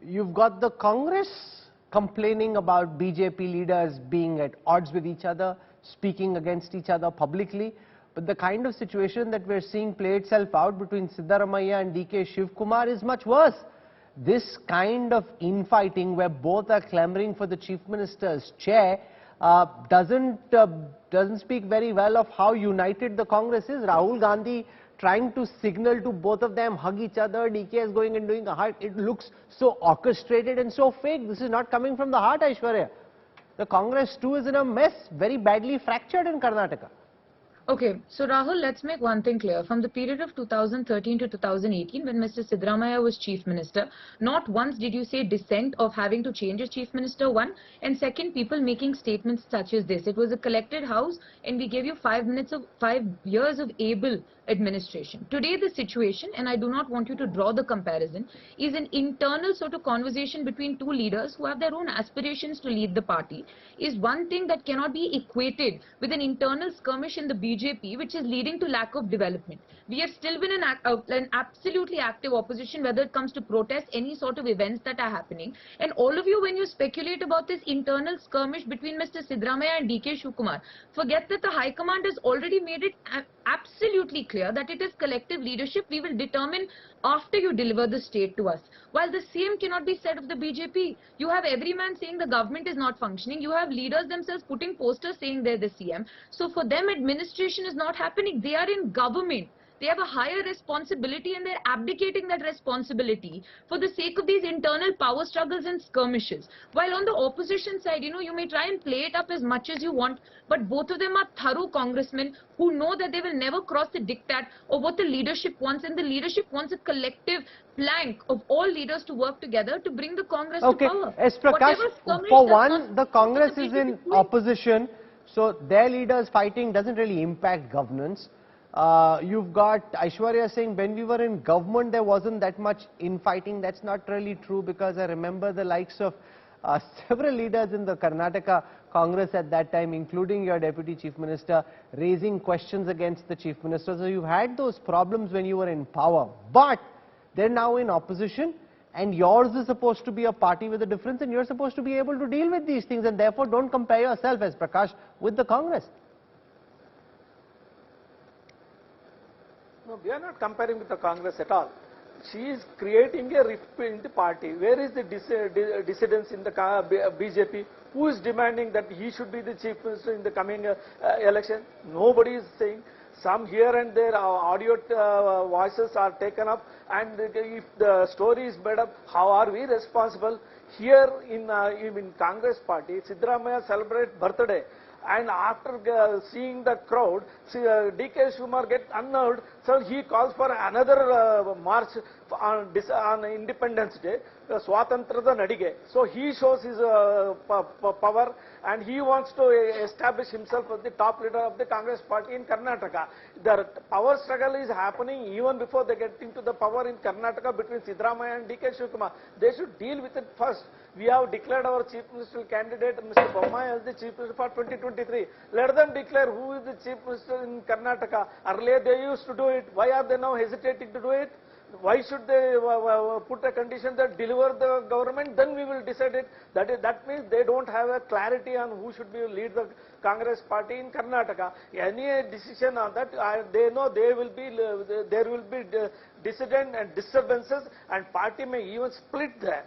you've got the Congress complaining about BJP leaders being at odds with each other, speaking against each other publicly. But the kind of situation that we're seeing play itself out between Siddaramaiah and DKS Shivkumar is much worse. This kind of infighting where both are clamoring for the Chief Minister's chair doesn't speak very well of how united the Congress is. Rahul Gandhi trying to signal to both of them, hug each other, DKS going and doing a heart. It looks so orchestrated and so fake. This is not coming from the heart, Aishwarya. The Congress too is in a mess, very badly fractured in Karnataka. Okay, so Rahul, let's make one thing clear. From the period of 2013 to 2018, when Mr. Siddaramaiah was Chief Minister, not once did you say dissent of having to change as Chief Minister, one. And second, people making statements such as this. It was a collected house and we gave you 5 years of able administration. Today the situation, and I do not want you to draw the comparison, is an internal sort of conversation between two leaders who have their own aspirations to lead the party, is one thing that cannot be equated with an internal skirmish in the BJP, which is leading to lack of development. We have still been an absolutely active opposition, whether it comes to protest, any sort of events that are happening. And all of you, when you speculate about this internal skirmish between Mr. Siddaramaiah and DK Shivkumar, forget that the High Command has already made it absolutely clear that it is collective leadership we will determine after you deliver the state to us. While the same cannot be said of the BJP. You have every man saying the government is not functioning. You have leaders themselves putting posters saying they're the CM. So for them, administration is not happening. They are in government. They have a higher responsibility and they're abdicating that responsibility for the sake of these internal power struggles and skirmishes. While on the opposition side, you may try and play it up as much as you want, but both of them are thorough congressmen who know that they will never cross the diktat of what the leadership wants, and the leadership wants a collective plank of all leaders to work together to bring the Congress to power. S. Prakash, for one, the Congress is in opposition, so their leaders fighting doesn't really impact governance. You've got Aishwarya saying when we were in government there wasn't that much infighting. That's not really true, because I remember the likes of several leaders in the Karnataka Congress at that time, including your Deputy Chief Minister, raising questions against the Chief Minister. So you've had those problems when you were in power, but they're now in opposition, and yours is supposed to be a party with a difference, and you're supposed to be able to deal with these things, and therefore don't compare yourself, as Prakash, with the Congress. No, we are not comparing with the Congress at all. She is creating a rift in the party. Where is the dissidence in the BJP? Who is demanding that he should be the Chief Minister in the coming election? Nobody is saying. Some here and there audio voices are taken up, and if the story is made up, how are we responsible? Here in Congress party, Siddaramaiah celebrate birthday. And after seeing the crowd, DK Shivkumar get unnerved, so he calls for another march on Independence Day, Swatantrada Nadige. So he shows his power, and he wants to establish himself as the top leader of the Congress party in Karnataka. The power struggle is happening even before they get into the power in Karnataka between Siddaramaiah and DK Shivkumar. They should deal with it first. We have declared our Chief Ministerial candidate, Mr. Bommai, as the Chief Minister for 2023. Let them declare who is the Chief Minister in Karnataka. Earlier they used to do it. Why are they now hesitating to do it? Why should they put a condition that deliver the government, then we will decide it? That means they don't have a clarity on who should lead the Congress party in Karnataka. Any decision on that, they know there will be dissident and disturbances, and party may even split there.